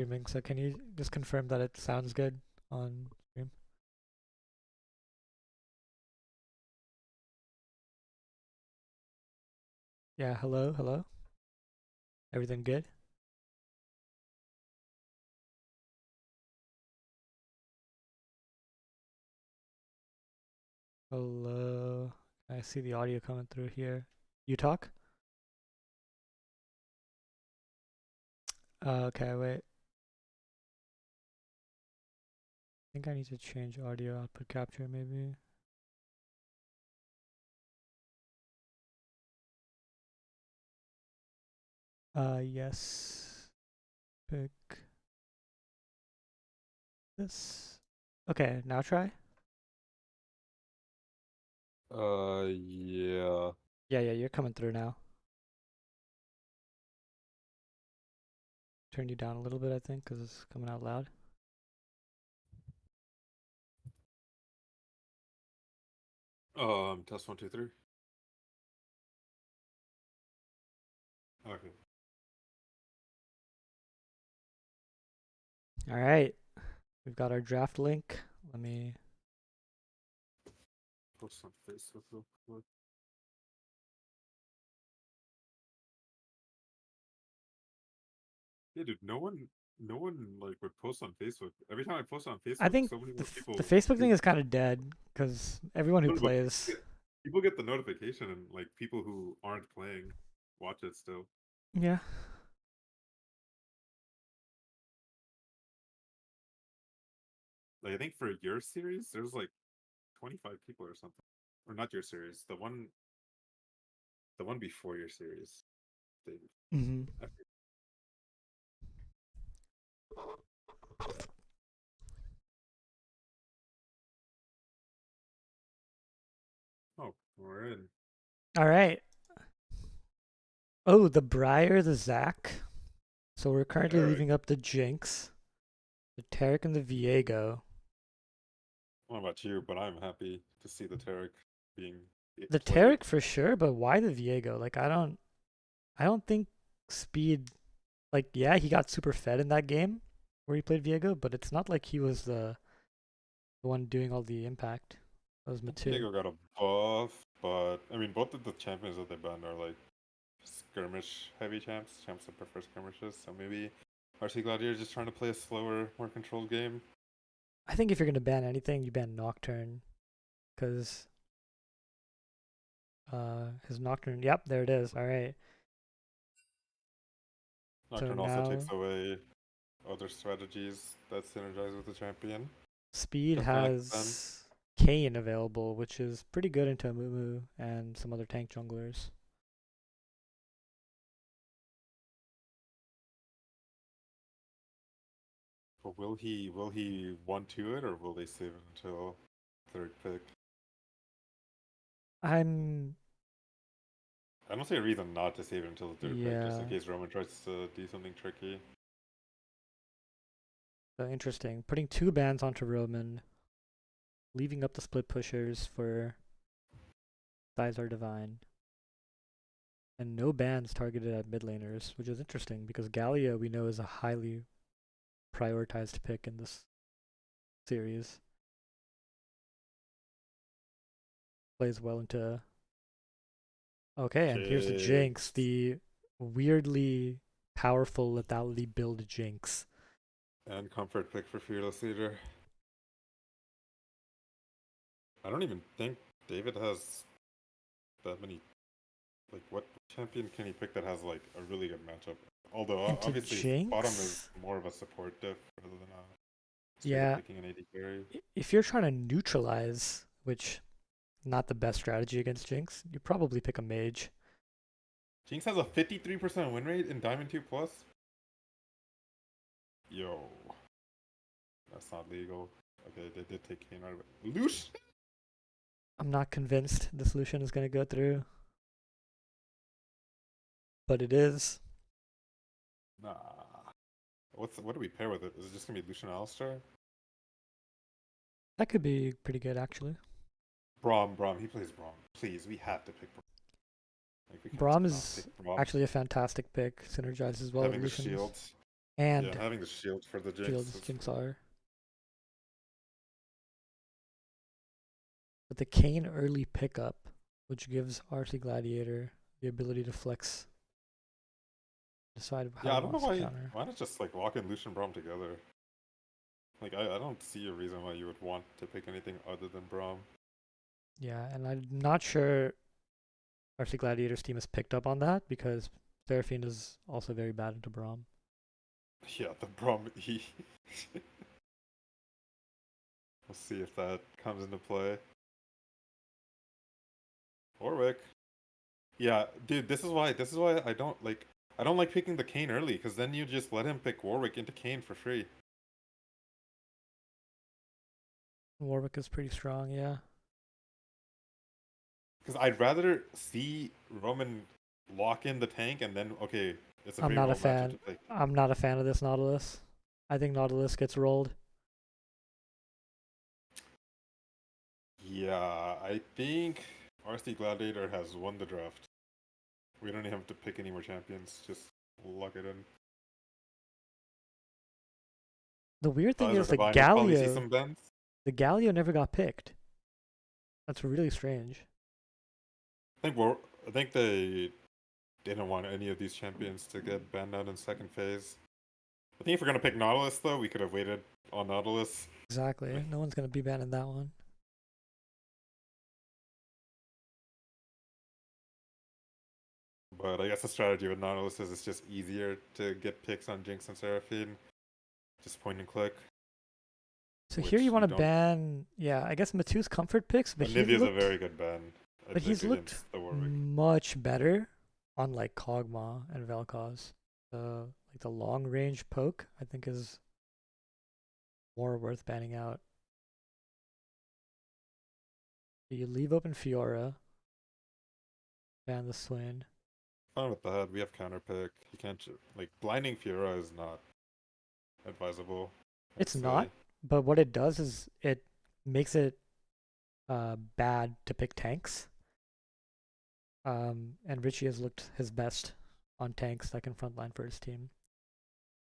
streaming, so can you just confirm that it sounds good on stream? Yeah, hello, hello. Everything good? Hello. I see the audio coming through here. You talk? Okay, wait. I think I need to change audio output capture maybe. Yes. Pick this. Okay, now try. Yeah. Yeah, you're coming through now. Turn you down a little bit, I think, because it's coming out loud. Test 1, 2, 3. Okay. All right, we've got our draft link. Let me. Post on Facebook real quick. Yeah, dude, no one like would post on Facebook. Every time I post on I Facebook, think so many the more the people Facebook do. thing is kind of dead because everyone who No, but people plays. get people get the notification and like people who aren't playing watch it still. Yeah. Like I think for your series, there's like 25 people or something. Or not your series, the one before your series. David. Mm-hmm. Oh, we're in. All right. Oh, the Briar, the Zac. So we're currently Eric. leaving up the Jinx, the Tarek, and the Viego. I don't know about you, but I'm happy to see the Tarek being The played. Tarek for sure, but why the Viego? Like I don't think speed. Like yeah, he got super fed in that game where he played Viego, but it's not like he was the one doing all the impact. That was Matu. Diego got a buff, but I mean, both of the champions that they banned are like skirmish heavy champs that prefer skirmishes. So maybe rcgladiator is just trying to play a slower, more controlled game. I think if you're gonna ban anything, you ban Nocturne, because his Nocturne. Yep, there it is. All right. So Nocturne also takes now away other strategies that synergize with the champion Speed to some extent. has Kayn available, which is pretty good into Amumu and some other tank junglers. But will he 1-2 it or will they save it until third pick? I'm I don't see a reason not to save it until the third pick, just in yeah, case Roman tries to do something tricky. so interesting. Putting two bans onto Roman, leaving up the split pushers for Sizar Divine, and no bans targeted at mid laners, which is interesting because Gallia we know is a highly prioritized pick in this series. Plays well into okay, and here's the Jinx, Jinx. the weirdly powerful lethality build Jinx. And comfort pick for Fearless Leader. I don't even think David has that many. Like, what champion can he pick that has, like, a really good matchup? Although, Into obviously, his bottom is Jinx? more of a support diff rather than straight up Yeah, picking an AD carry. if you're trying to neutralize, which not the best strategy against Jinx, you probably pick a mage. Jinx has a 53% win rate in Diamond 2 Plus? Yo, that's not legal. Okay, they did take Kane out of it. Lush? I'm not convinced the solution is going to go through, but it is. Nah. What do we pair with it? Is it just gonna be Lucian Alistar? That could be pretty good, actually. Braum, he plays Braum. Please, we have to pick Braum. Like, we can't just Braum not pick is Braum. actually a fantastic pick, synergizes well with Having the Lucian's. shields. Yeah, and having the shield for the Jinx shields is Jinx are. But the Kayn early pickup, which gives RC Gladiator the ability to flex, decide how yeah. he I don't know wants to why. counter. Why not just like lock in Lucian Braum together? Like I don't see a reason why you would want to pick anything other than Braum. Yeah, and I'm not sure RC Gladiator's team has picked up on that because Seraphine is also very bad into Braum. Yeah, the Braum E. We'll see if that comes into play. Warwick. Yeah, dude, this is why I don't like picking the Kane early, because then you just let him pick Warwick into Kane for free. Warwick is pretty strong, yeah. Because I'd rather see Roman lock in the tank and then okay, it's a I'm not a favorable matchup fan. to pick. I'm not a fan of this Nautilus. I think Nautilus gets rolled. Yeah, I think RC Gladiator has won the draft. We don't even have to pick any more champions, just lock it in. The weird thing Thighs are is divine, we'll probably see some bends. The Galio never got picked. That's really strange. I think they didn't want any of these champions to get banned out in second phase. I think if we're gonna pick Nautilus though, we could have waited on Nautilus. Exactly. No one's gonna be banning that one. But I guess the strategy with Nautilus is it's just easier to get picks on Jinx and Seraphine. Just point and click, So here you which want you to don't. ban, yeah, I guess Matu's comfort picks, Anivia's a very good ban, I but he's think, looked against the Warwick. much better on like Kog'Maw and Vel'Koz. Like the long range poke, I think is more worth banning out. You leave open Fiora, ban the Swain. Fine with that. We have counter pick. You can't like blinding Fiora is not advisable, I'd It's not, say. but what it does is it makes it bad to pick tanks. And Richie has looked his best on tanks that can frontline for his team.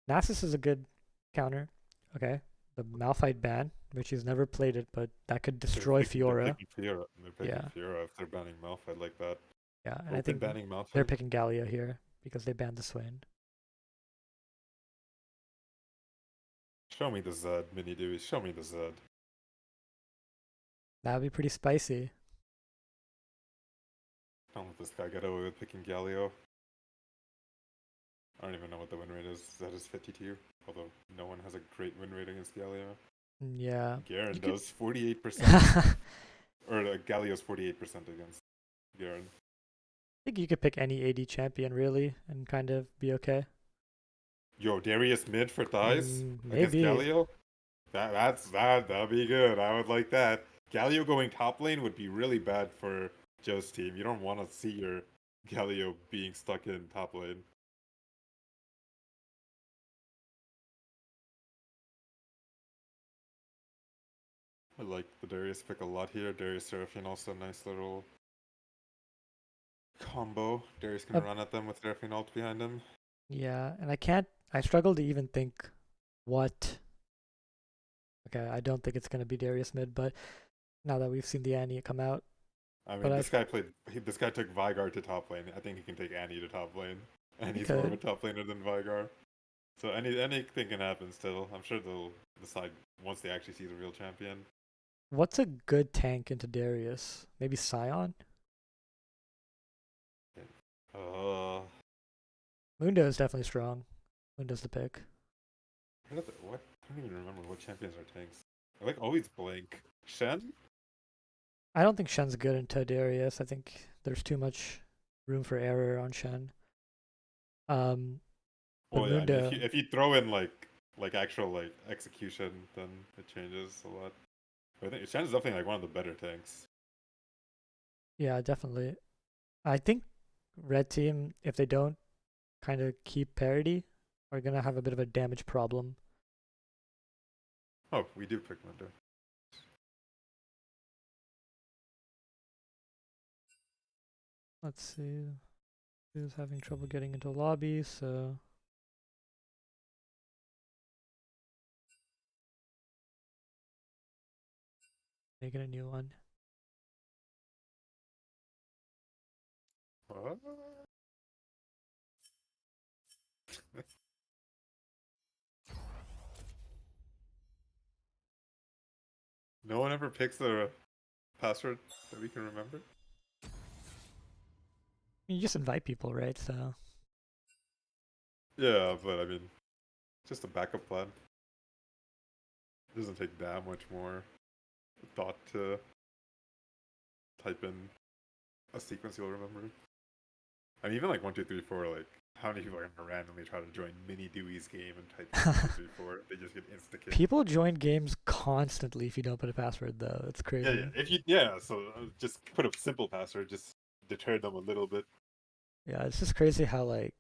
Nasus is a good counter. Okay. The Malphite ban. Richie's never played it, but that could destroy They're Fiora. picking Fiora. They're picking Yeah. Fiora if they're banning Malphite like that. Yeah. And I Open think banning they're Malphite. picking Galio here because they banned the Swain. Show me the Zed, Mini Dewey. Show me the Zed. That would be pretty spicy. Don't let this guy get away with picking Galio. I don't even know what the win rate is. Zed is 52. Although no one has a great win rate against Galio. Yeah. Garen You could. does 48%. I Or Galio's 48% against Garen. think you could pick any AD champion really and kind of be okay. Yo, Darius mid for thighs against Maybe. Galio? That'd be good. I would like that. Galio going top lane would be really bad for Joe's team. You don't want to see your Galio being stuck in top lane. I like the Darius pick a lot here. Darius Seraphine also nice little combo. Darius can Uh, run at them with Seraphine ult behind him. yeah. And I struggle to even think what. Okay, I don't think it's going to be Darius mid, but now that we've seen the Annie come out. I But mean, I this guy took Vygar to top lane. I think he can take Annie to top lane. And he he's more of a could. top laner than Vygar. So anything can happen still. I'm sure they'll decide once they actually see the real champion. What's a good tank into Darius? Maybe Scion? Uh, Mundo is definitely strong. Mundo's the pick. what? I don't even remember what champions are tanks. I like always blank. Shen? I don't think Shen's good into Darius. I think there's too much room for error on Shen. But Well, yeah. I mean, Mundo, if you throw in like actual like execution, then it changes a lot. But I think Shen's definitely like one of the better tanks. yeah, definitely. I think red team, if they don't kind of keep parity, are gonna have a bit of a damage problem. Oh, we do pick Mundo. Let's see. Who's having trouble getting into lobby, so Making a new one. What? No one ever picks a password that we can remember? You just invite people, right? So Yeah, but I mean, just a backup plan. It doesn't take that much more thought to type in a sequence you'll remember. And even like 1, 2, 3, 4, like how many people are gonna randomly try to join Mini Dewey's game and type in 1, 2, 3, 4? They just get insta kicked. people join games constantly if you don't put a password though. It's Yeah, crazy. yeah. So just put a simple password, just deter them a little bit. Yeah, it's just crazy how like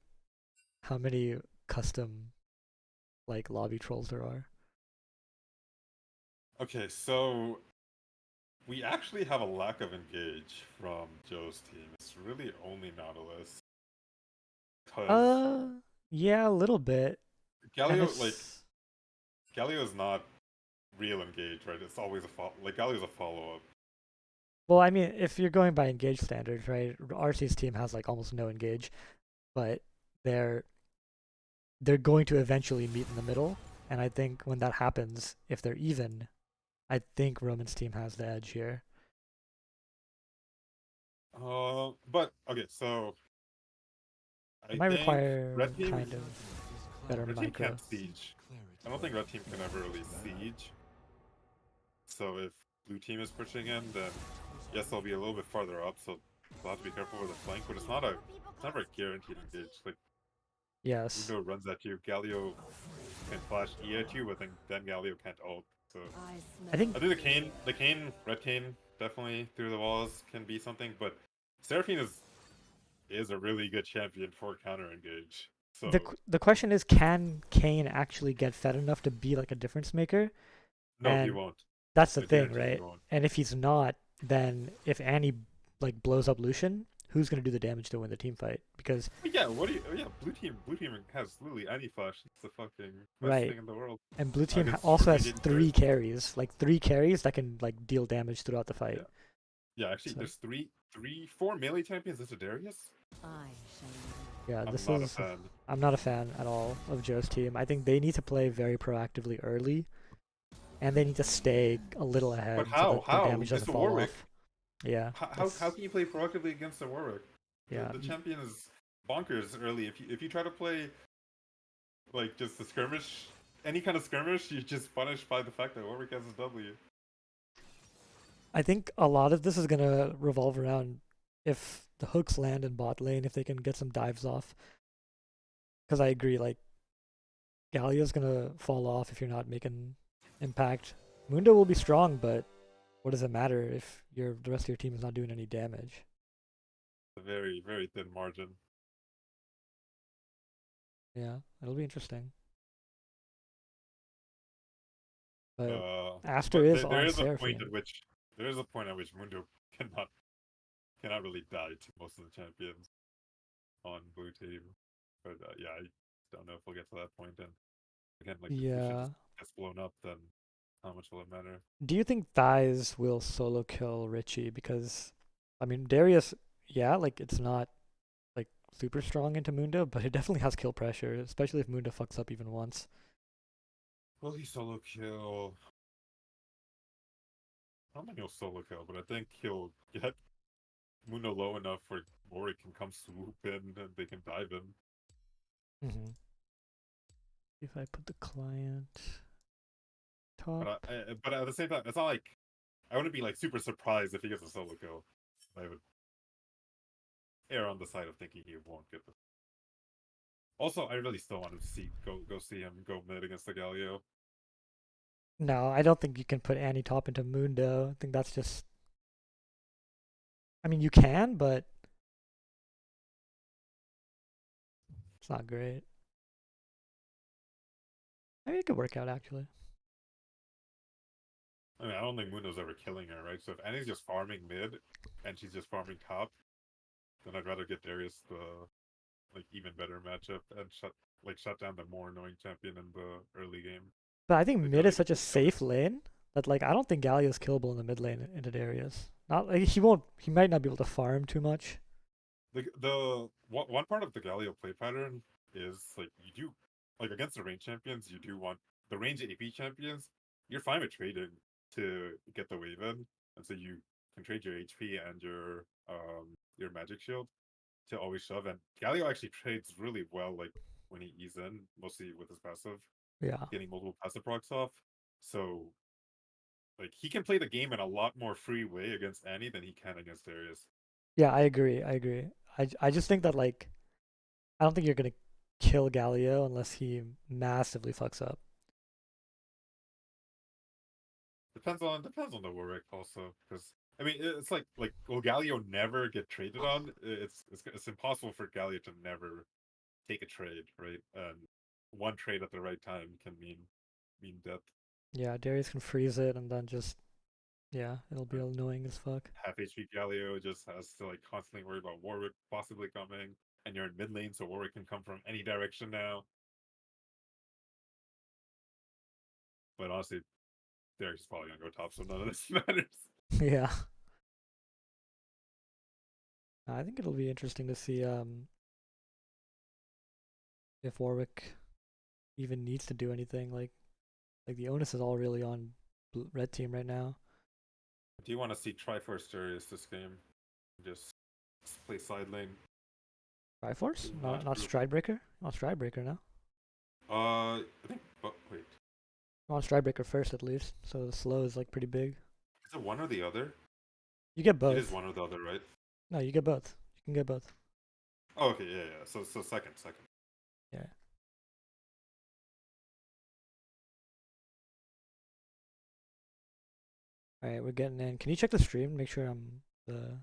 how many custom like lobby trolls there are. Okay, so we actually have a lack of engage from Joe's team. It's really only Nautilus. Because Uh yeah, a little bit. And Galio, like, it's Galio is not real engage, right? It's always a follow. Like, Galio's a follow up. well, I mean, if you're going by engage standards, right? RC's team has like almost no engage, but they're they're going to eventually meet in the middle. And I think when that happens, if they're even, I think Roman's team has the edge here. But okay, so It I might think require Red Team, kind of better Red Team micro. can't siege. I don't think Red Team can ever really siege. So if Blue Team is pushing in, then yes, they'll be a little bit farther up. So they'll have to be careful with the flank. But it's never a guaranteed engage. Like Yes. Uno runs at you, Galio can flash E at you, but then Galio can't ult. So I think I think Red Cane, definitely through the walls can be something. But Seraphine is a really good champion for counter engage. So the question is, can Kane actually get fed enough to be like a difference maker? no, he And won't. that's the I thing, guarantee he right? won't. And if he's not, then if Annie like blows up Lucian, who's gonna do the damage to win the team fight? Because But yeah, what do you? Yeah, Blue team has literally any flash. It's the fucking best right, thing in the world. and blue team Against also Sugarcane has Gene three players. carries, like three carries that can like deal damage throughout the Yeah, fight. yeah. Actually, So there's 4 melee champions. This is Darius. yeah, I'm this not a is. fan. I'm not a fan at all of Joe's team. I think they need to play very proactively early, and they need to stay a little But ahead so how? that their How? damage It's doesn't a fall Warwick. off. Yeah, How can you play proactively against a Warwick? yeah. The champion is bonkers early. If you try to play like just a skirmish, any kind of skirmish, you're just punished by the fact that Warwick has a W. I think a lot of this is gonna revolve around if the hooks land in bot lane, if they can get some dives off. Because I agree, like Gallia's gonna fall off if you're not making impact. Mundo will be strong, but what does it matter if the rest of your team is not doing any damage? A very very thin margin. Yeah, it'll be interesting. But Aster But is there on is a point Seraphine. at which Mundo cannot really die to most of the champions on blue team. But yeah, I don't know if we'll get to that point. And again, like if Lucian Yeah. just gets blown up, then how much will it matter? Do you think Thighs will solo kill Richie? Because, I mean, Darius, yeah, like it's not like super strong into Mundo, but it definitely has kill pressure, especially if Mundo fucks up even once. Will he solo kill? I don't think he'll solo kill, but I think he'll get Mundo low enough where Warwick can come swoop in and they can dive in. Mm-hmm. If I put the client top, But at the same time, it's not like I wouldn't be like super surprised if he gets a solo kill. I would err on the side of thinking he won't get the. Also, I really still want to go see him go mid against the Galio. no, I don't think you can put Annie top into Mundo. I think that's just. I mean, you can, but it's not great. Maybe it could work out actually. I mean, I don't think Mundo's ever killing her, right? So if Annie's just farming mid and she's just farming top, then I'd rather get Darius the like even better matchup and shut down the more annoying champion in the early game. But I think Like mid really is the such a full killer. safe lane. But like I don't think Galio's killable in the mid lane into areas. Not like he won't. He might not be able to farm too much. The one part of the Galio play pattern is like you do like against the range champions, you do want the range AP champions, you're fine with trading to get the wave in. And so you can trade your HP and your magic shield to always shove. And Galio actually trades really well like when he ease in, mostly with his passive, Yeah. getting multiple passive procs off. So like he can play the game in a lot more free way against Annie than he can against Darius. Yeah, I agree. I agree. I just think that like I don't think you're gonna kill Galio unless he massively fucks up. Depends on the Warwick also, because I mean it's like will Galio never get traded on? It's impossible for Galio to never take a trade, right? And one trade at the right time can mean death. Yeah, Darius can freeze it and then just yeah, it'll be And annoying as fuck. half HP Galio just has to like constantly worry about Warwick possibly coming, and you're in mid lane, so Warwick can come from any direction now. But honestly, Darius is probably gonna go top, so none of this matters. Yeah. I think it'll be interesting to see if Warwick even needs to do anything. Like the onus is all really on red team right now. Do you want to see Triforce Darius this game? Just play side lane. Triforce? Not Not Stridebreaker? Not Stridebreaker now. I think. But wait, On Stridebreaker first at least, so the slow is like pretty big. is it one or the other? You get It is both. one or the other, right? No, you get both. You can get both. Oh, okay, yeah. So second. Yeah. All right, we're getting in. Can you check the stream? Make sure I'm the